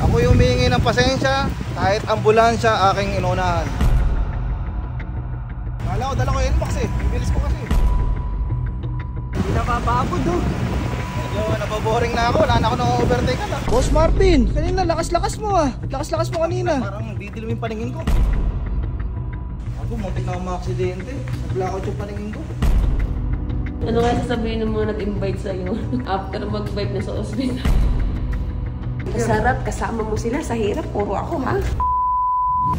Ako yung humihingi ng pasensya kahit ambulansya aking inunahan. Kala ko dala ko yung inbox eh. Bibilis ko kasi. Hindi napapagod oh. Medyo nababoring na ako. Wala na ako nang overtake na. Boss Marvin, kanina lakas-lakas mo ah. Lakas-lakas mo kanina. Parang didilim yung paningin ko. Ako, muntik na ako ma-aksidente. Naglakot yung paningin ko. Ano nga sasabihin ng mga nag-invite sa'yo after mag-bike na sa ospital? Masarap, kasama mo sila sa hirap, puro ako ha?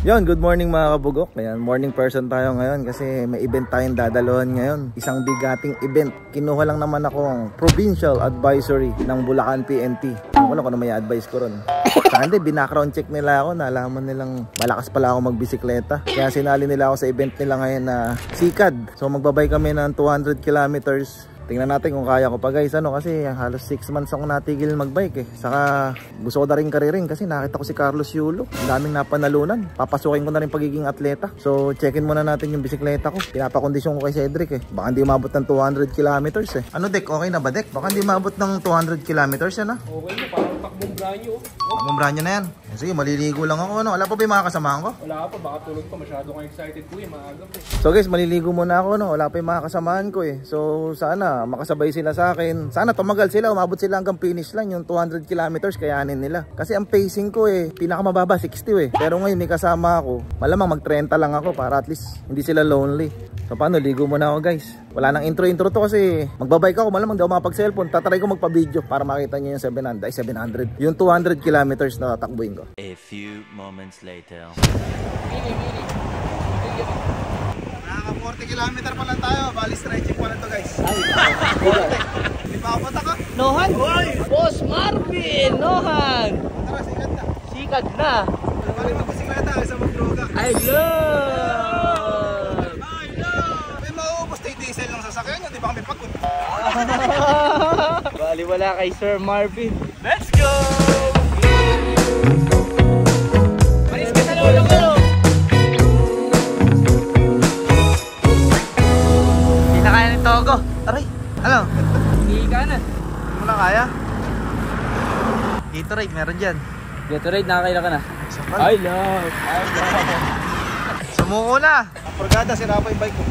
Yon, good morning mga kabugok. Ayan, morning person tayo ngayon kasi may event tayong dadalohan ngayon. Isang bigating event. Kinuha lang naman akong provincial advisory ng Bulacan PNP. Ako lang kung ano may advice ko ron. Saka hindi, binackground check nila ako. Nalaman nilang malakas pala ako magbisikleta. Kaya sinali nila ako sa event nila ngayon na Sikad. So magbabay kami ng 200 kilometers. Tingnan natin kung kaya ko pa guys, ano, kasi halos 6 months ako natigil magbike eh. Saka gusto ko na rin kariring kasi nakita ko si Carlos Yulo. Ang daming napanalunan. Papasukin ko na rin pagiging atleta. So checkin muna natin yung bisikleta ko. Pinapakondisyon ko kay Cedric eh. Baka hindi umabot ng 200 kilometers eh. Ano Dek? Okay na ba Dek? Baka hindi umabot ng 200 kilometers yan ah. Okay mo, parang takbong branyo. Takbong branyo na yan. Sige, maliligo lang ako. Ano? Wala pa ba yung mga kasamahan ko? Wala pa, baka tulog pa. Masyado kang excited ko eh, maaga pa. So guys, maliligo muna ako. No? Wala pa yung mga kasamahan ko eh. So sana makasabay sila sa akin. Sana tumagal sila, umabot sila hanggang finish lang yung 200 kilometers kayanin nila. Kasi ang pacing ko eh, pinakamababa 60 eh. Pero ngayon may kasama ako, malamang mag 30 lang ako para at least hindi sila lonely. So paano, ligo muna ako guys. Wala nang intro to kasi magbabike ako, malamang daw makapag cellphone. Tatry ko magpa-video para makita niyo yung 700. Yung 200 kilometers na tatakbuhin ko. A few moments later. Naka 40 kilometer pa lang tayo, bali stretching pa lang to guys. Hindi pa ako ka? Nohan! Boss Marvin! Nohan! Tara, sikat na. Sikat na! Balik na bisikleta, isa mag-droga. I love! May mauubos tayo diesel ng sasakyan nyo, di ba kami pagod? Bali wala kay Sir Marvin. Let's go! Maris ka na lolo ko! Hindi na kaya ng Togo. Aray, ano? Hindi ka na. Hindi mo na kaya? Gatorade, meron dyan. Gatorade, nakakaila ka na. I love! Sumuko na! Porgada, sira pa yung bike ko.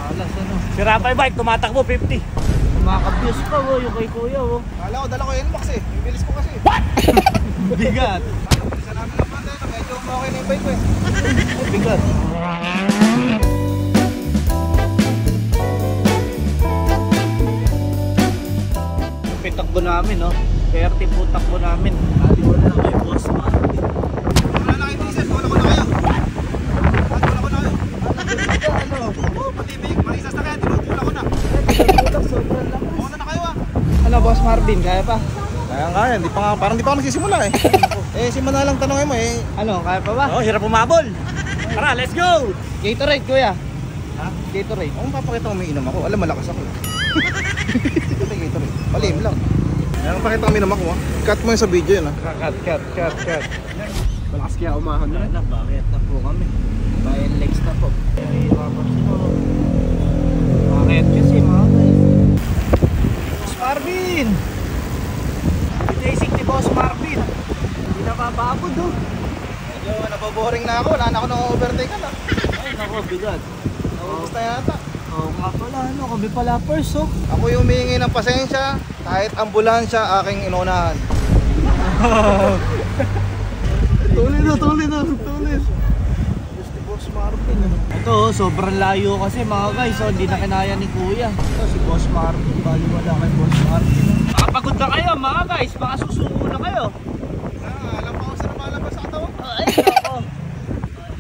Alas ano? Sira pa yung bike, tumatakbo 50. Makakabuse pa oh, yung kay kuya oh. Kala ko, dala ko yung inbox eh. Bibilis ko kasi. What? Bigat. Isa namin ng pantay na medyo okay na yung bike ko eh. Bigat. Takbo namin no. 30 po takbo namin. Dali wala na kay Boss Marvin. Wala na kayo diesel, wala ko na kayo. Wala ko na kayo. Ano? Oo, patibig. Marisas na kaya, tinutula ko na. Sobrang lakas. Una na kayo ah. Ano Boss Marvin, kaya pa? Kaya, hindi pa nga, parang di pa ako nagsisimula eh. Simula lang tanongin mo eh. Ano, kaya pa ba? Oh, hirap umabol. Tara, let's go. Gatorade kuya. Ha? Gatorade. Kung papakita ko may inom ako, alam malakas ako. Palim lang. Ayan, pakita ko may inom ako ah. Cut mo yun sa video yun ah. Cut. Malakas kaya umahan na. Bakit na po kami? Bayan legs na po. Bakit kasi mga guys? Boss Marvin! Basic ni Boss Marvin. Hindi napapagod oh. Medyo nababoring na ako, wala na ako nang overtake na. Ay nako, bigat. Gusto yata. Oo nga pala, ano, kami pala first oh. Ako yung humihingi ng pasensya kahit ambulansya aking inunahan. Tuloy na. Gusto Boss Marvin. Ito oh, sobrang layo kasi mga guys, oh, hindi na kinaya ni Kuya. Ito si Boss Marvin, bali wala kay Boss Marvin. Makapagod na kayo mga guys, baka susuko na kayo. Alam ko kung saan malabas sa katawan. Ay, ako.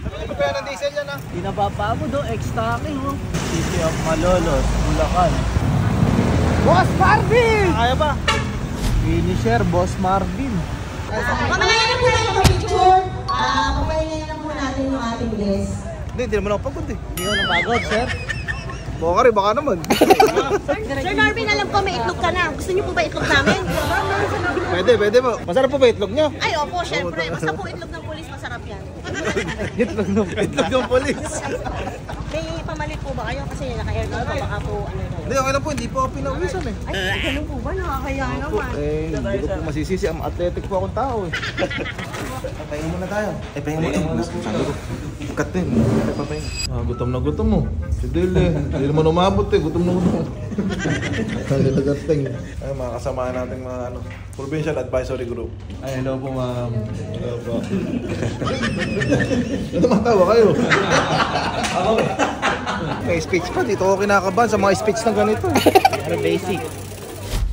Sabi niyo pa ng diesel yan ah. Hindi napapagod oh, ex-stacking oh. City of Malolos, Bulacan. Boss Marvin! Kaya ba? Finisher, Boss Marvin. Mamaya na po tayo mag-picture. Pamahinga na po natin yung ating guest. Hindi naman ako pagod eh. Hindi ko napagod, sir. Bokari, baka naman. Sir Marvin, alam ko may itlog ka na. Gusto niyo po ba itlog namin? Pwede po. Masarap po ba itlog nyo? Ay, opo, syempre. Basta po itlog ng pulis, masarap yan. Itlog ng polis. May pamalit po ba kayo? Kasi naka-aircon pa baka po ano. Hindi, okay lang po. Hindi po ako pinawisan eh. Ay, ganun po ba? Nakakaya naman. Hindi ko po masisisi. Athletic po akong tao eh. Pahinga muna tayo. Pahinga muna. Sabi ko, cut din. Gutom na gutom mo. Si Dile, hindi naman umabot eh. Gutom na gutom. Hindi nagating. Ay, mga kasama natin mga Provincial Advisory Group. Ay, hello po ma'am. Hello po. Ano matawa kayo? May speech pa. Dito ako kinakabahan sa mga speech na ganito. Pero basic.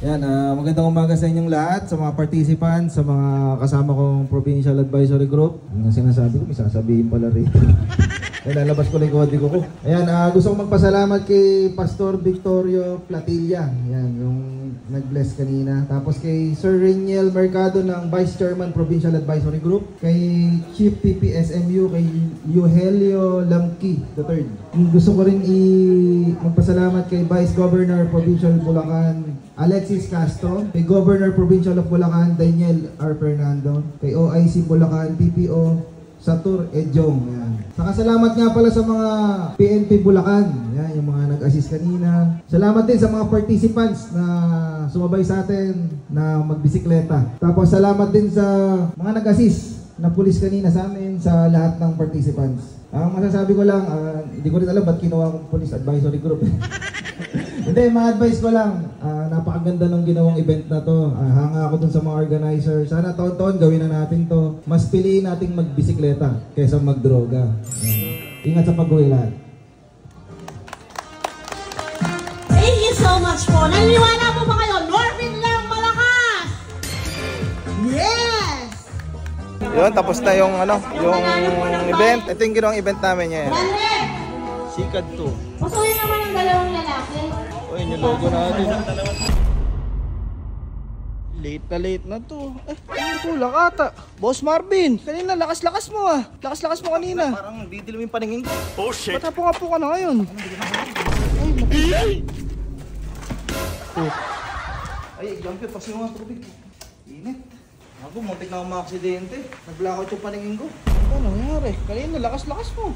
Yan, magandang umaga sa inyong lahat, sa mga participants, sa mga kasama kong Provincial Advisory Group. Ang sinasabi ko, may sasabihin pala rito. Lalabas ko lang yung kodigo ko. Ayan, gusto kong magpasalamat kay Pastor Victorio Platilla. Yan, yung nag-bless kanina. Tapos kay Sir Reniel Mercado ng Vice Chairman Provincial Advisory Group. Kay Chief PPSMU, kay Eugelio Lamki III. Gusto ko rin magpasalamat kay Vice Governor Provincial Bulacan Alexis Castro, kay Governor Provincial of Bulacan Daniel R. Fernando, kay OIC Bulacan PPO Satur Ejong. Yan. Saka salamat nga pala sa mga PNP Bulacan. Yan, yung mga nag-assist kanina. Salamat din sa mga participants na sumabay sa atin na magbisikleta. Tapos salamat din sa mga nag-assist na pulis kanina sa amin, sa lahat ng participants. Ang masasabi ko lang, hindi ko rin alam ba't kinuha kong Police Advisory Group. Hindi, ma-advise ko lang, napakaganda ng ginawang event na to. Hanga ako dun sa mga organizer. Sana taon-taon gawin na natin to. Mas piliin nating magbisikleta kaysa magdroga. Ingat sa pag-uwi lahat. Thank you so much po. Naniniwala po ba kayo? Norvin lang malakas! Yes! Yun, tapos na yung event. Ito yung ginawang event namin ngayon. Manred! Sikad to. Pasuhin naman ang dalawang lalaki. Uy, nilogo natin. Late na to. Ano to? Lakata. Boss Marvin, kanina lakas-lakas mo ah. Lakas-lakas mo kanina. Parang didilim yung paningin ko. Oh shit! Ba't hapo-hapo ka na ngayon? Ay, jumpy, pasi mo nga tubig. Init. Ako, muntik na ako mga-aksidente. Nag-blackout yung paningin ko. Ano nangyari? Kanina lakas-lakas mo.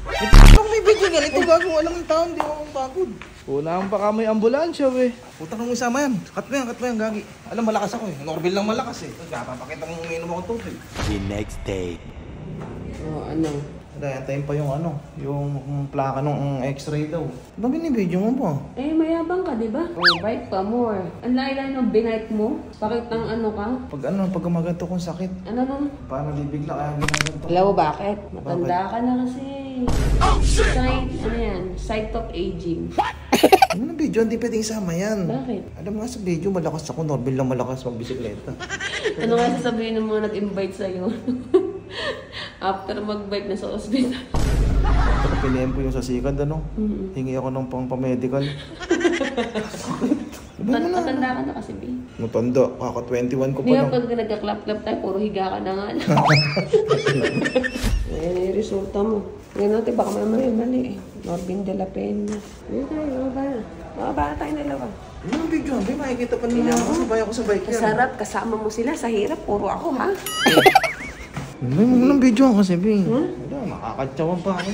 Ito may video ganito bago alam ng tao, hindi ako pagod. Unahan pa kami ambulansya eh. Puta nung isama yan. Cut mo yan, gagi. Alam, malakas ako eh. Norville lang malakas eh. Papakita mong umiinom ako tubig. The next day. Ano? Antayin pa yung yung plaka nung x-ray daw. Dami ni video mo po. Eh, mayabang ka, di ba? Oh, bite pa more. Ang lain ng binite mo. Bakit ng ka? Pag gumaganto kong sakit. Ano na? Parang bibigla kaya ginaganto. Alam mo bakit? Matanda ka na kasi. Oh, shit! Site of aging. Ano na video? Hindi pwedeng isama yan. Bakit? Alam nga sa video, malakas ako. Norville lang malakas magbisikleta. Ano nga sasabihin ng mga nag-invite sa'yo? After mag-bike na sa ospital. Pero piniempo yung sa sikad, Hingi ako ng pang-medical. Matanda ka na kasi, B. Matanda. Kaka 21 ko pa Hindi lang. pag nagka-clap-clap tayo, puro higa ka na nga. Ayan na yung resulta mo. Ngayon natin, baka may mali eh. Norvin de la Pena. Ayan tayo, baba tayo dalawa. Ano ang video? Hindi makikita pa nila ako. Sabay ako sa bike yan. Kasarap, kasama mo sila sa hirap, puro ako ha. May mga video kasi, Bing. Wala, makakatsawan pa ako.